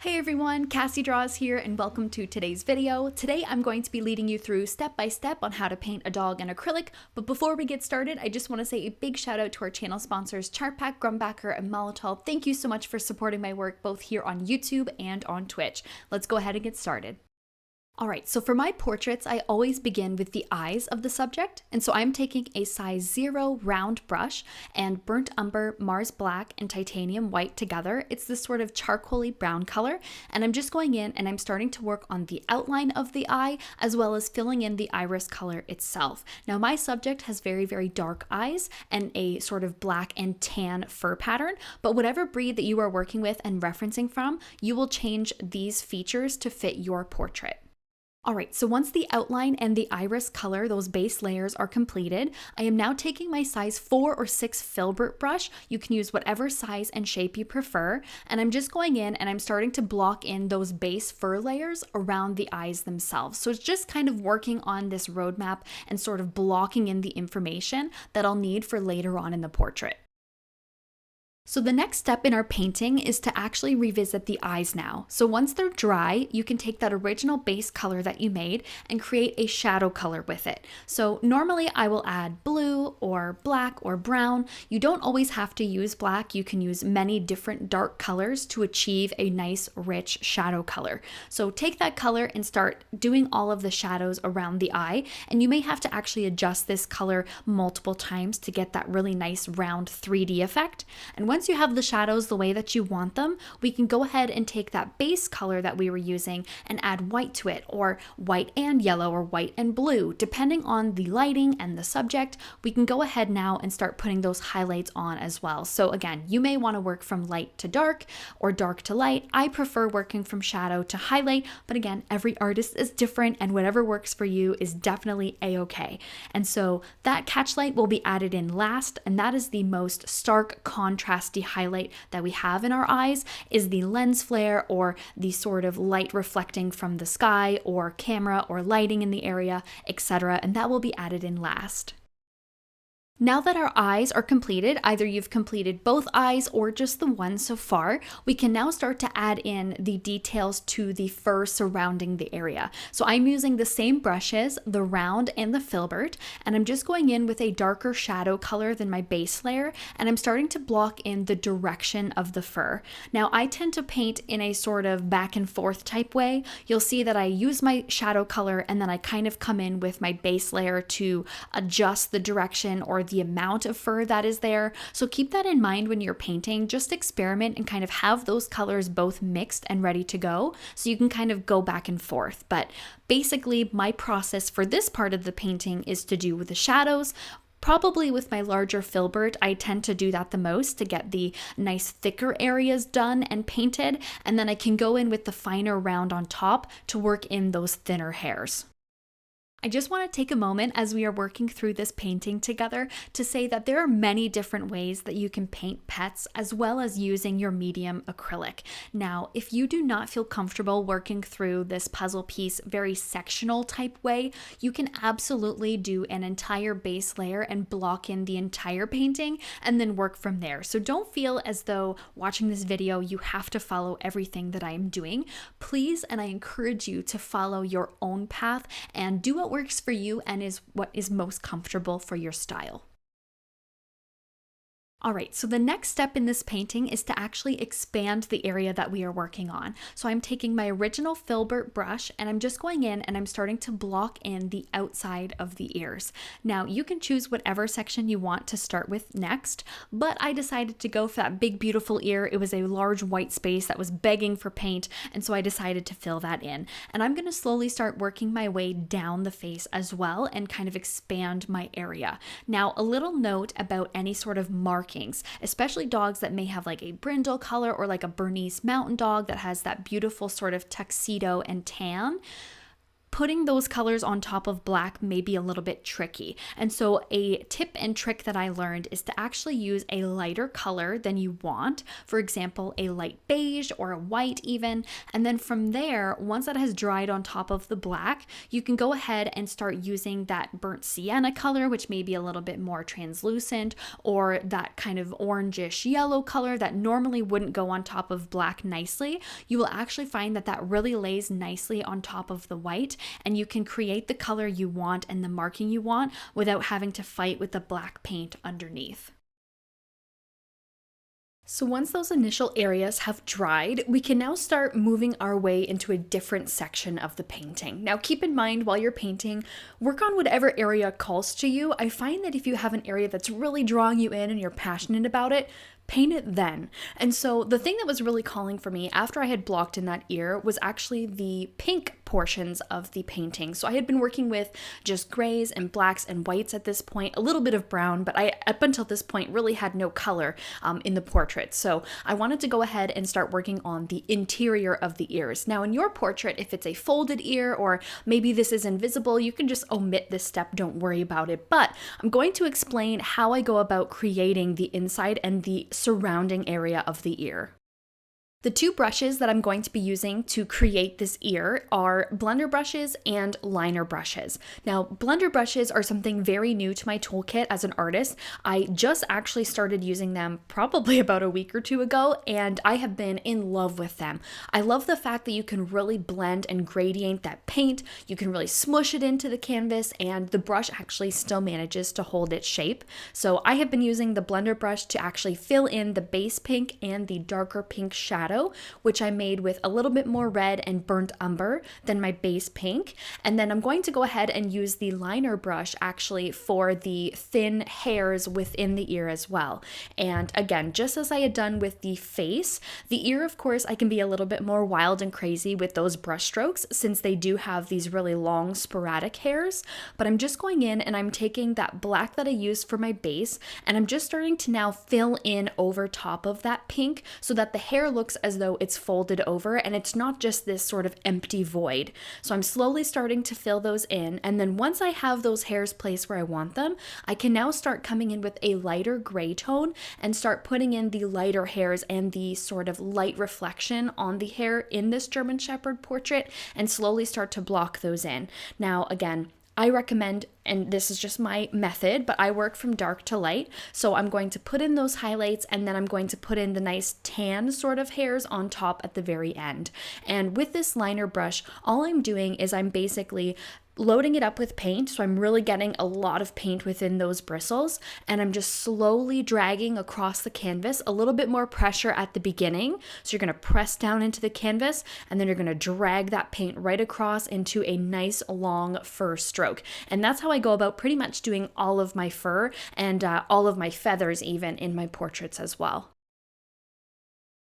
Hey everyone, cassydraws here and welcome to today's video. Today I'm going to be leading you through step by step on how to paint a dog in acrylic, but before we get started, I just want to say a big shout out to our channel sponsors Chartpak, Grumbacher, and Molotov. Thank you so much for supporting my work both here on YouTube and on Twitch. Let's go ahead and get started. Alright, so for my portraits, I always begin with the eyes of the subject, and so I'm taking a size 0 round brush and burnt umber, Mars black, and titanium white together. It's this sort of charcoaly brown color, and I'm just going in and I'm starting to work on the outline of the eye as well as filling in the iris color itself. Now my subject has very, very dark eyes and a sort of black and tan fur pattern, but whatever breed that you are working with and referencing from, you will change these features to fit your portrait. Alright, so once the outline and the iris color, those base layers, are completed, I am now taking my size 4 or 6 filbert brush. You can use whatever size and shape you prefer, and I'm just going in and I'm starting to block in those base fur layers around the eyes themselves. So it's just kind of working on this roadmap and sort of blocking in the information that I'll need for later on in the portrait. So the next step in our painting is to actually revisit the eyes now. So once they're dry, you can take that original base color that you made and create a shadow color with it. So normally I will add blue or black or brown. You don't always have to use black. You can use many different dark colors to achieve a nice rich shadow color. So take that color and start doing all of the shadows around the eye, and you may have to actually adjust this color multiple times to get that really nice round 3D effect. And once you have the shadows the way that you want them, we can go ahead and take that base color that we were using and add white to it, or white and yellow, or white and blue. Depending on the lighting and the subject, we can go ahead now and start putting those highlights on as well. So again, you may want to work from light to dark or dark to light. I prefer working from shadow to highlight, but again, every artist is different and whatever works for you is definitely a-okay. And so that catch light will be added in last, and that is the most stark contrast highlight that we have in our eyes, is the lens flare or the sort of light reflecting from the sky or camera or lighting in the area, etc., and that will be added in last. Now that our eyes are completed, either you've completed both eyes or just the one so far, we can now start to add in the details to the fur surrounding the area. So I'm using the same brushes, the round and the filbert, and I'm just going in with a darker shadow color than my base layer, and I'm starting to block in the direction of the fur. Now I tend to paint in a sort of back and forth type way. You'll see that I use my shadow color and then I kind of come in with my base layer to adjust the direction or the amount of fur that is there. So keep that in mind when you're painting. Just experiment and kind of have those colors both mixed and ready to go so you can kind of go back and forth. But basically my process for this part of the painting is to do with the shadows. Probably with my larger filbert, I tend to do that the most to get the nice thicker areas done and painted, and then I can go in with the finer round on top to work in those thinner hairs. I just want to take a moment as we are working through this painting together to say that there are many different ways that you can paint pets as well as using your medium acrylic. Now, if you do not feel comfortable working through this puzzle piece very sectional type way, you can absolutely do an entire base layer and block in the entire painting and then work from there. So don't feel as though watching this video you have to follow everything that I am doing. Please, and I encourage you to follow your own path and do what works for you and is what is most comfortable for your style. Alright, so the next step in this painting is to actually expand the area that we are working on. So I'm taking my original filbert brush and I'm just going in and I'm starting to block in the outside of the ears. Now you can choose whatever section you want to start with next, but I decided to go for that big beautiful ear. It was a large white space that was begging for paint, and so I decided to fill that in. And I'm going to slowly start working my way down the face as well and kind of expand my area. Now a little note about any sort of marking, especially dogs that may have like a brindle color or like a Bernese mountain dog that has that beautiful sort of tuxedo and tan. putting those colors on top of black may be a little bit tricky. And so a tip and trick that I learned is to actually use a lighter color than you want. For example, a light beige or a white even. And then from there, once that has dried on top of the black, you can go ahead and start using that burnt sienna color, which may be a little bit more translucent, or that kind of orangish yellow color that normally wouldn't go on top of black nicely. You will actually find that that really lays nicely on top of the white, and you can create the color you want and the marking you want without having to fight with the black paint underneath. So once those initial areas have dried, we can now start moving our way into a different section of the painting. Now keep in mind, while you're painting, work on whatever area calls to you. I find that if you have an area that's really drawing you in and you're passionate about it, paint it then. And so the thing that was really calling for me after I had blocked in that ear was actually the pink portions of the painting. So I had been working with just grays and blacks and whites at this point, a little bit of brown, but I, up until this point, really had no color in the portrait. So I wanted to go ahead and start working on the interior of the ears. Now in your portrait, if it's a folded ear or maybe this is invisible, you can just omit this step, don't worry about it. But I'm going to explain how I go about creating the inside and the surrounding area of the ear. The two brushes that I'm going to be using to create this ear are blender brushes and liner brushes. Now, blender brushes are something very new to my toolkit as an artist. I just actually started using them probably about a week or two ago, and I have been in love with them. I love the fact that you can really blend and gradient that paint. You can really smush it into the canvas, and the brush actually still manages to hold its shape. So I have been using the blender brush to actually fill in the base pink and the darker pink shadow, which I made with a little bit more red and burnt umber than my base pink. And then I'm going to go ahead and use the liner brush actually for the thin hairs within the ear as well. And again, just as I had done with the face, the ear, of course, I can be a little bit more wild and crazy with those brush strokes since they do have these really long sporadic hairs. But I'm just going in and I'm taking that black that I used for my base, and I'm just starting to now fill in over top of that pink so that the hair looks as though it's folded over and it's not just this sort of empty void. So I'm slowly starting to fill those in, and then once I have those hairs placed where I want them, I can now start coming in with a lighter gray tone and start putting in the lighter hairs and the sort of light reflection on the hair in this German Shepherd portrait and slowly start to block those in. Now again, I recommend, and this is just my method, but I work from dark to light. So I'm going to put in those highlights, and then I'm going to put in the nice tan sort of hairs on top at the very end. And with this liner brush, all I'm doing is I'm basically loading it up with paint, so I'm really getting a lot of paint within those bristles, and I'm just slowly dragging across the canvas, a little bit more pressure at the beginning. So you're going to press down into the canvas, and then you're going to drag that paint right across into a nice long fur stroke. And that's how I go about pretty much doing all of my fur and all of my feathers even in my portraits as well.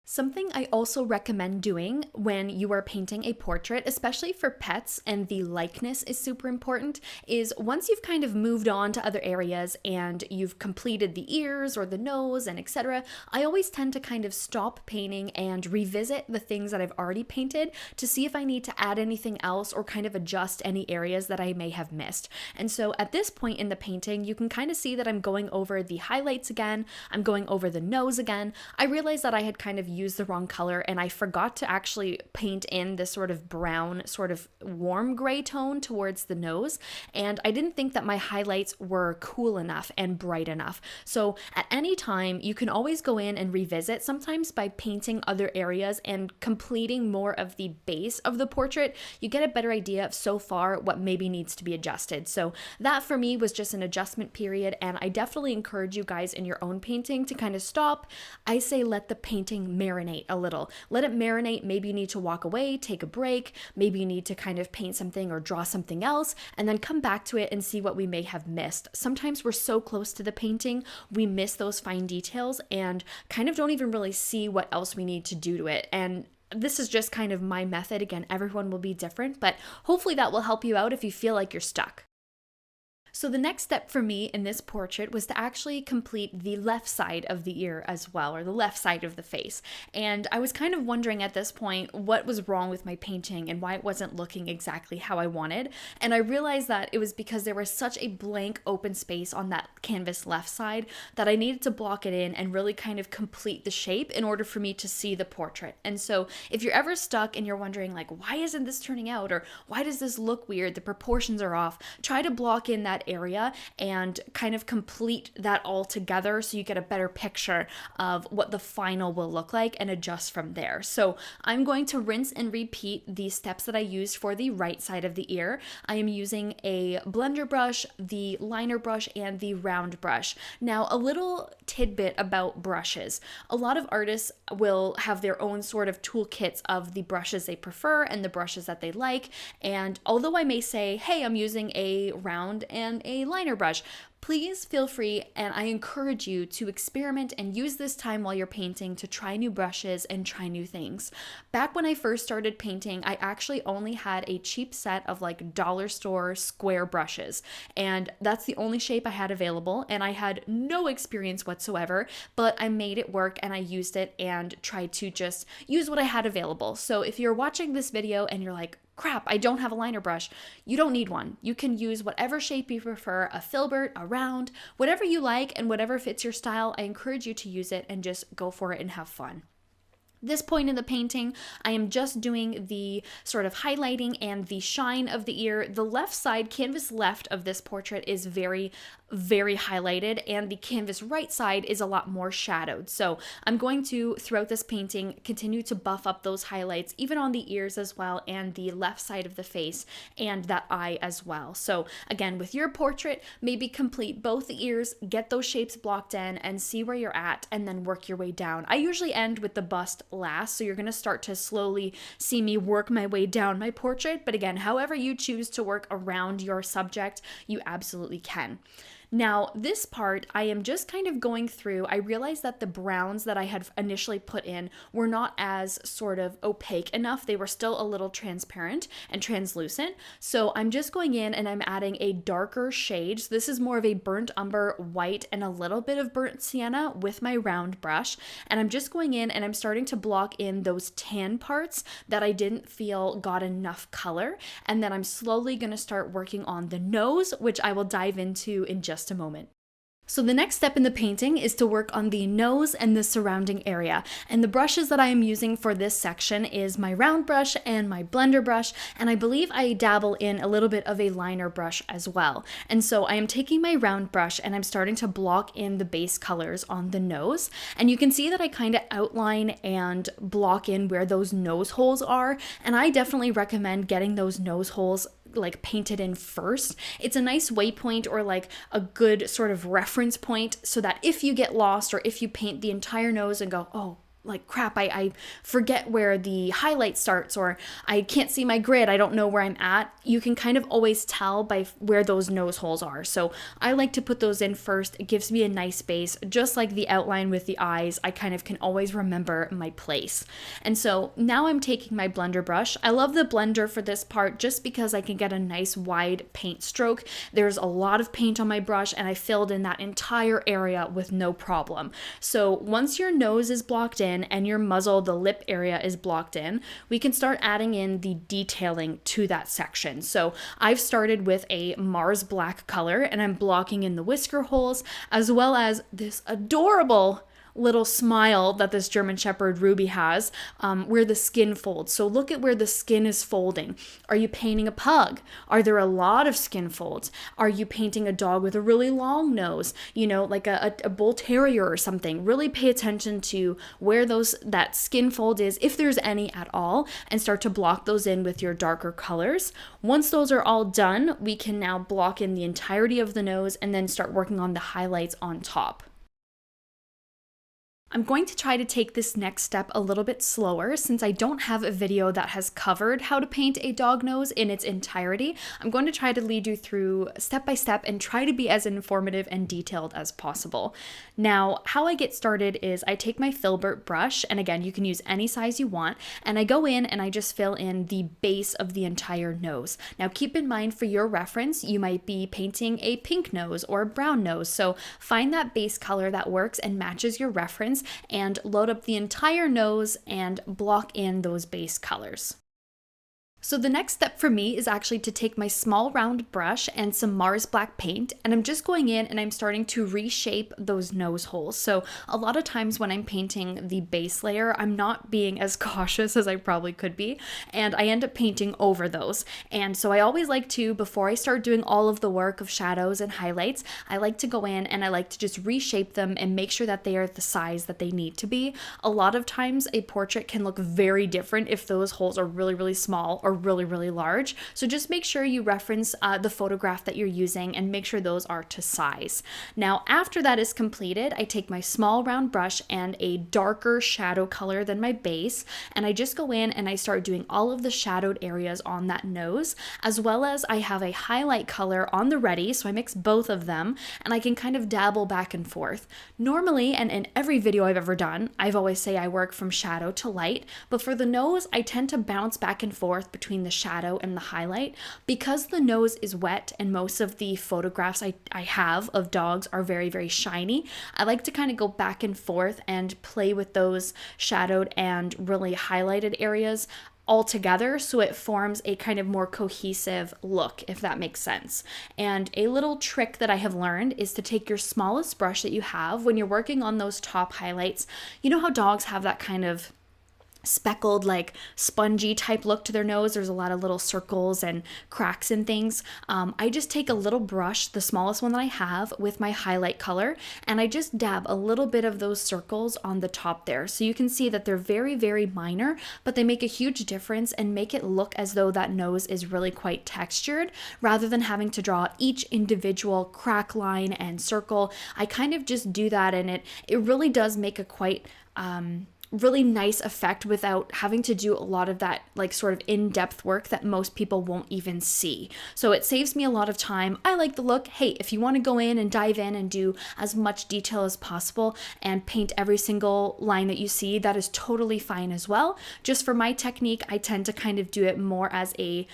Something I also recommend doing when you are painting a portrait, especially for pets and the likeness is super important, is once you've kind of moved on to other areas and you've completed the ears or the nose and etc., I always tend to kind of stop painting and revisit the things that I've already painted to see if I need to add anything else or kind of adjust any areas that I may have missed. And so at this point in the painting, you can kind of see that I'm going over the highlights again, I'm going over the nose again. I realized that I had kind of used the wrong color and I forgot to actually paint in this sort of brown, sort of warm gray tone towards the nose, and I didn't think that my highlights were cool enough and bright enough. So at any time you can always go in and revisit, sometimes by painting other areas and completing more of the base of the portrait, you get a better idea of so far what maybe needs to be adjusted. So that for me was just an adjustment period, and I definitely encourage you guys in your own painting to kind of stop. I say let the painting marinate a little. Let it marinate. Maybe you need to walk away, take a break. Maybe you need to kind of paint something or draw something else, and then come back to it and see what we may have missed. Sometimes we're so close to the painting, we miss those fine details and kind of don't even really see what else we need to do to it. And this is just kind of my method. Again, everyone will be different, but hopefully that will help you out if you feel like you're stuck. So the next step for me in this portrait was to actually complete the left side of the ear as well, or the left side of the face. And I was kind of wondering at this point what was wrong with my painting and why it wasn't looking exactly how I wanted. And I realized that it was because there was such a blank open space on that canvas left side that I needed to block it in and really kind of complete the shape in order for me to see the portrait. And so if you're ever stuck and you're wondering like, why isn't this turning out? Or why does this look weird? The proportions are off. Try to block in that area and kind of complete that all together so you get a better picture of what the final will look like and adjust from there. So I'm going to rinse and repeat the steps that I used for the right side of the ear. I am using a blender brush, the liner brush, and the round brush. Now, a little tidbit about brushes. A lot of artists will have their own sort of toolkits of the brushes they prefer and the brushes that they like. And although I may say, hey, I'm using a round and a liner brush, please feel free, and I encourage you to experiment and use this time while you're painting to try new brushes and try new things. Back when I first started painting, I actually only had a cheap set of like dollar store square brushes, and that's the only shape I had available, and I had no experience whatsoever, but I made it work and I used it and tried to just use what I had available. So if you're watching this video and you're like, crap, I don't have a liner brush, you don't need one. You can use whatever shape you prefer, a filbert, a round, whatever you like and whatever fits your style. I encourage you to use it and just go for it and have fun. This point in the painting, I am just doing the sort of highlighting and the shine of the ear. The left side, canvas left of this portrait is very highlighted, and the canvas right side is a lot more shadowed. So I'm going to, throughout this painting, continue to buff up those highlights, even on the ears as well, and the left side of the face, and that eye as well. So again, with your portrait, maybe complete both the ears, get those shapes blocked in, and see where you're at, and then work your way down. I usually end with the bust last, so you're going to start to slowly see me work my way down my portrait. But again, however you choose to work around your subject, you absolutely can. Now, this part, I am just kind of going through. I realized that the browns that I had initially put in were not as sort of opaque enough. They were still a little transparent and translucent. So I'm just going in and I'm adding a darker shade. So this is more of a burnt umber white and a little bit of burnt sienna with my round brush. And I'm just going in and I'm starting to block in those tan parts that I didn't feel got enough color. And then I'm slowly going to start working on the nose, which I will dive into in just a moment. So the next step in the painting is to work on the nose and the surrounding area. And the brushes that I am using for this section is my round brush and my blender brush. And I believe I dabble in a little bit of a liner brush as well. And so I am taking my round brush and I'm starting to block in the base colors on the nose. And you can see that I kind of outline and block in where those nose holes are. And I definitely recommend getting those nose holes like painted in first. It's a nice waypoint or like a good sort of reference point so that if you get lost or if you paint the entire nose and go, oh, like crap, I forget where the highlight starts, or I can't see my grid, I don't know where I'm at, you can kind of always tell by where those nose holes are. So I like to put those in first. It gives me a nice base, just like the outline with the eyes. I kind of can always remember my place. And so now I'm taking my blender brush. I love the blender for this part just because I can get a nice wide paint stroke. There's a lot of paint on my brush and I filled in that entire area with no problem. So once your nose is blocked in and your muzzle, the lip area is blocked in, we can start adding in the detailing to that section. So I've started with a Mars black color and I'm blocking in the whisker holes as well as this adorable little smile that this German Shepherd Ruby has, where the skin folds. So look at where the skin is folding. Are you painting a pug? Are there a lot of skin folds? Are you painting a dog with a really long nose? You know, like a bull terrier or something. Really pay attention to where that skin fold is, if there's any at all, and start to block those in with your darker colors. Once those are all done, we can now block in the entirety of the nose and then start working on the highlights on top. I'm going to try to take this next step a little bit slower since I don't have a video that has covered how to paint a dog nose in its entirety. I'm going to try to lead you through step by step and try to be as informative and detailed as possible. Now, how I get started is I take my filbert brush, and again, you can use any size you want, and I go in and I just fill in the base of the entire nose. Now, keep in mind for your reference, you might be painting a pink nose or a brown nose, so find that base color that works and matches your reference and load up the entire nose and block in those base colors. So the next step for me is actually to take my small round brush and some Mars black paint, and I'm just going in and I'm starting to reshape those nose holes. So a lot of times when I'm painting the base layer, I'm not being as cautious as I probably could be, and I end up painting over those. And so I always like to, before I start doing all of the work of shadows and highlights, I like to go in and I like to just reshape them and make sure that they are the size that they need to be. A lot of times a portrait can look very different if those holes are really, really small or really large. So just make sure you reference the photograph that you're using and make sure those are to size. Now, after that is completed, I take my small round brush and a darker shadow color than my base, and I just go in and I start doing all of the shadowed areas on that nose, as well as I have a highlight color on the ready, so I mix both of them, and I can kind of dabble back and forth. Normally, and in every video I've ever done, I've always say I work from shadow to light, but for the nose, I tend to bounce back and forth between the shadow and the highlight. Because the nose is wet and most of the photographs I have of dogs are very shiny, I like to kind of go back and forth and play with those shadowed and really highlighted areas all together so it forms a kind of more cohesive look, if that makes sense. And a little trick that I have learned is to take your smallest brush that you have when you're working on those top highlights. You know how dogs have that kind of speckled, like spongy type look to their nose? There's a lot of little circles and cracks and things. I just take a little brush, the smallest one that I have, with my highlight color, and I just dab a little bit of those circles on the top there. So you can see that they're very minor, but they make a huge difference and make it look as though that nose is really quite textured, rather than having to draw each individual crack line and circle. I kind of just do that, and it really does make a quite really nice effect without having to do a lot of that like sort of in-depth work that most people won't even see. So it saves me a lot of time. I like the look. Hey, if you want to go in and dive in and do as much detail as possible and paint every single line that you see, that is totally fine as well. Just for my technique, I tend to kind of do it more as a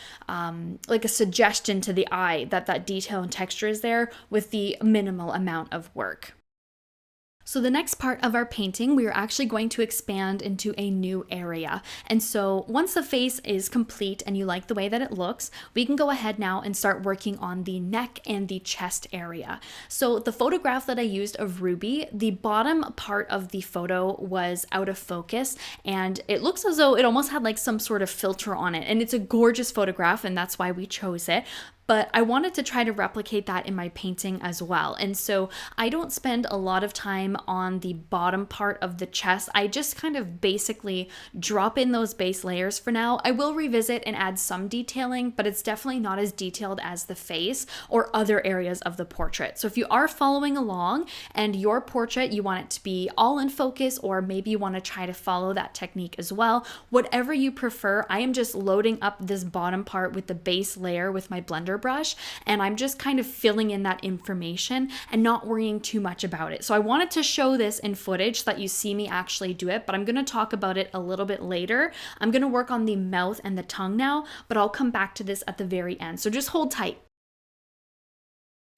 like a suggestion to the eye that that detail and texture is there with the minimal amount of work. So the next part of our painting, we are actually going to expand into a new area. And so once the face is complete and you like the way that it looks, we can go ahead now and start working on the neck and the chest area. So the photograph that I used of Ruby, the bottom part of the photo was out of focus, and it looks as though it almost had like some sort of filter on it. And it's a gorgeous photograph, and that's why we chose it. But I wanted to try to replicate that in my painting as well. And so I don't spend a lot of time on the bottom part of the chest. I just kind of basically drop in those base layers for now. I will revisit and add some detailing, but it's definitely not as detailed as the face or other areas of the portrait. So if you are following along and your portrait, you want it to be all in focus, or maybe you want to try to follow that technique as well, whatever you prefer, I am just loading up this bottom part with the base layer with my blender brush, and I'm just kind of filling in that information and not worrying too much about it. So I wanted to show this in footage so that you see me actually do it, but I'm going to talk about it a little bit later. I'm going to work on the mouth and the tongue now, but I'll come back to this at the very end. So just hold tight.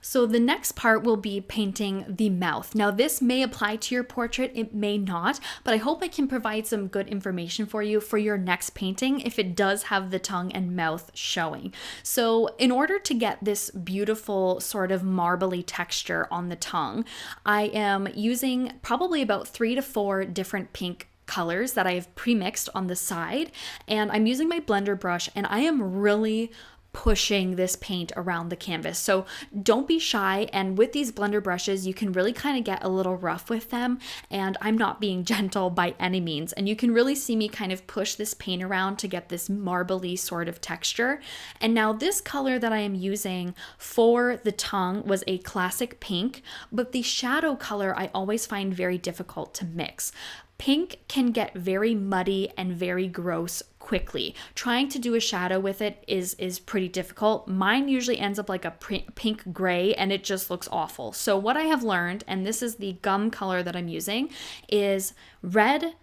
So the next part will be painting the mouth. Now this may apply to your portrait, it may not, but I hope I can provide some good information for you for your next painting if it does have the tongue and mouth showing. So in order to get this beautiful sort of marbly texture on the tongue, I am using probably about 3 to 4 different pink colors that I have pre-mixed on the side, and I'm using my blender brush, and I am really pushing this paint around the canvas. So don't be shy, and with these blender brushes you can really kind of get a little rough with them, and I'm not being gentle by any means, and you can really see me kind of push this paint around to get this marbly sort of texture. And now this color that I am using for the tongue was a classic pink, but the shadow color I always find very difficult to mix. Pink can get very muddy and very gross quickly. Trying to do a shadow with it is pretty difficult. Mine usually ends up like a pink gray, and it just looks awful. So what I have learned, and this is the gum color that I'm using, is red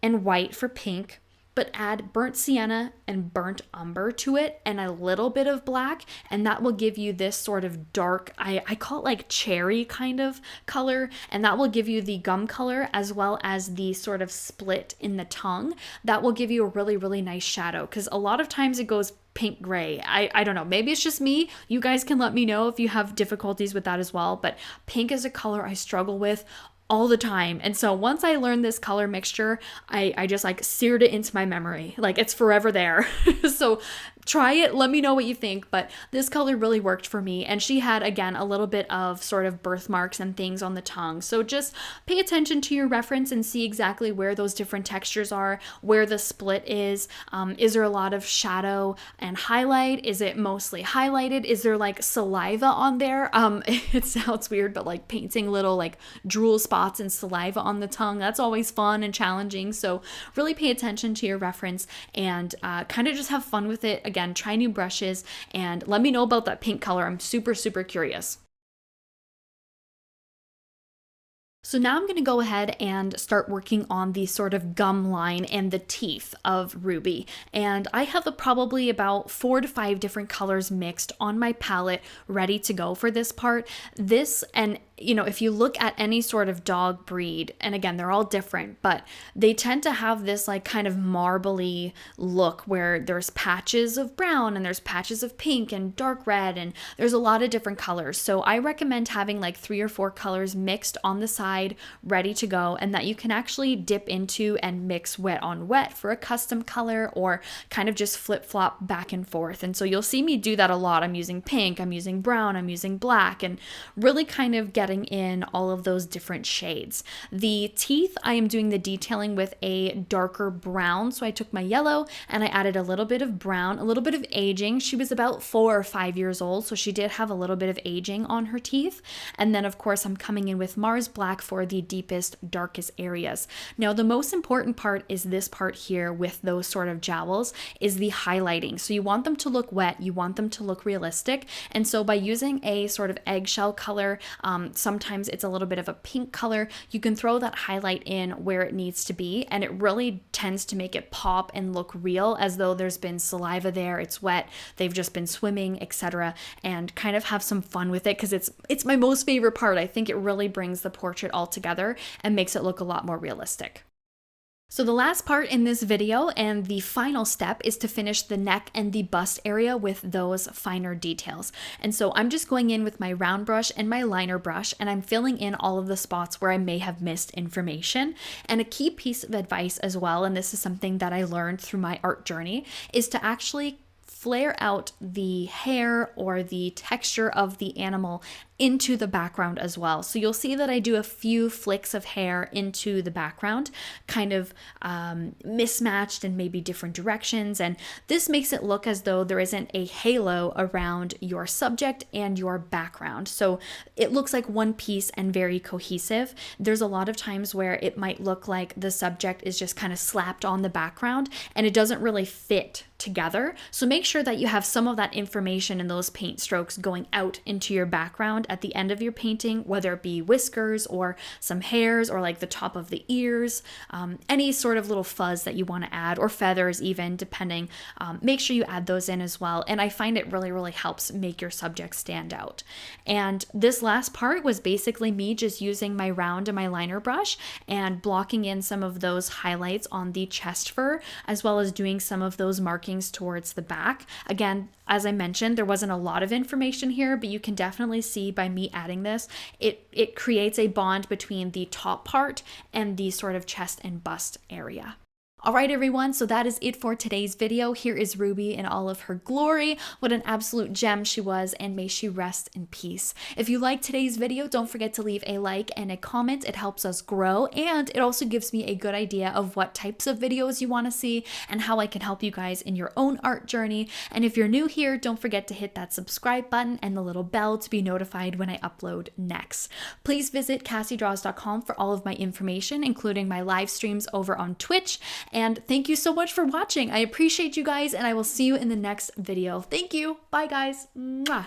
and white for pink, but add burnt sienna and burnt umber to it and a little bit of black, and that will give you this sort of dark, I call it like cherry kind of color, and that will give you the gum color as well as the sort of split in the tongue. That will give you a really, really nice shadow, because a lot of times it goes pink gray. I don't know, maybe it's just me. You guys can let me know if you have difficulties with that as well, but pink is a color I struggle with all the time. And so once I learned this color mixture, I just like seared it into my memory. Like it's forever there. So try it, let me know what you think, but this color really worked for me. And she had, again, a little bit of sort of birthmarks and things on the tongue. So just pay attention to your reference and see exactly where those different textures are, where the split is. Is there a lot of shadow and highlight? Is it mostly highlighted? Is there like saliva on there? It sounds weird, but like painting little like drool spots and saliva on the tongue, that's always fun and challenging. So really pay attention to your reference and kind of just have fun with it. Again, try new brushes and let me know about that pink color. I'm super, super curious. So now I'm going to go ahead and start working on the sort of gum line and the teeth of Ruby. And I have probably about 4 to 5 different colors mixed on my palette ready to go for this part. This, and you know, if you look at any sort of dog breed, and again, they're all different, but they tend to have this like kind of marbly look where there's patches of brown and there's patches of pink and dark red, and there's a lot of different colors. So I recommend having like 3 or 4 colors mixed on the side, ready to go, and that you can actually dip into and mix wet on wet for a custom color, or kind of just flip-flop back and forth. And so you'll see me do that a lot. I'm using pink, I'm using brown, I'm using black, and really kind of getting in all of those different shades. The teeth, I am doing the detailing with a darker brown. So I took my yellow and I added a little bit of brown, a little bit of aging. She was about 4 or 5 years old, so she did have a little bit of aging on her teeth. And then of course I'm coming in with Mars Black for the deepest, darkest areas. Now the most important part is this part here with those sort of jowls, is the highlighting. So you want them to look wet, you want them to look realistic. And so by using a sort of eggshell color, sometimes it's a little bit of a pink color, you can throw that highlight in where it needs to be, and it really tends to make it pop and look real, as though there's been saliva there, it's wet, they've just been swimming, etc. And kind of have some fun with it, because it's my most favorite part. I think it really brings the portrait all together and makes it look a lot more realistic. So the last part in this video and the final step is to finish the neck and the bust area with those finer details. And so I'm just going in with my round brush and my liner brush, and I'm filling in all of the spots where I may have missed information. And a key piece of advice as well, and this is something that I learned through my art journey, is to actually flare out the hair or the texture of the animal into the background as well. So you'll see that I do a few flicks of hair into the background, kind of mismatched in maybe different directions. And this makes it look as though there isn't a halo around your subject and your background. So it looks like one piece and very cohesive. There's a lot of times where it might look like the subject is just kind of slapped on the background and it doesn't really fit together. So make sure that you have some of that information in those paint strokes going out into your background at the end of your painting, whether it be whiskers or some hairs or like the top of the ears, any sort of little fuzz that you want to add, or feathers even, depending. Make sure you add those in as well. And I find it really, really helps make your subject stand out. And this last part was basically me just using my round and my liner brush and blocking in some of those highlights on the chest fur, as well as doing some of those markings towards the back. Again, as I mentioned, there wasn't a lot of information here, but you can definitely see by me adding this, it creates a bond between the top part and the sort of chest and bust area. All right, everyone, so that is it for today's video. Here is Ruby in all of her glory. What an absolute gem she was, and may she rest in peace. If you liked today's video, don't forget to leave a like and a comment. It helps us grow, and it also gives me a good idea of what types of videos you want to see and how I can help you guys in your own art journey. And if you're new here, don't forget to hit that subscribe button and the little bell to be notified when I upload next. Please visit cassydraws.com for all of my information, including my live streams over on Twitch. And thank you so much for watching. I appreciate you guys, and I will see you in the next video. Thank you. Bye, guys. Mwah.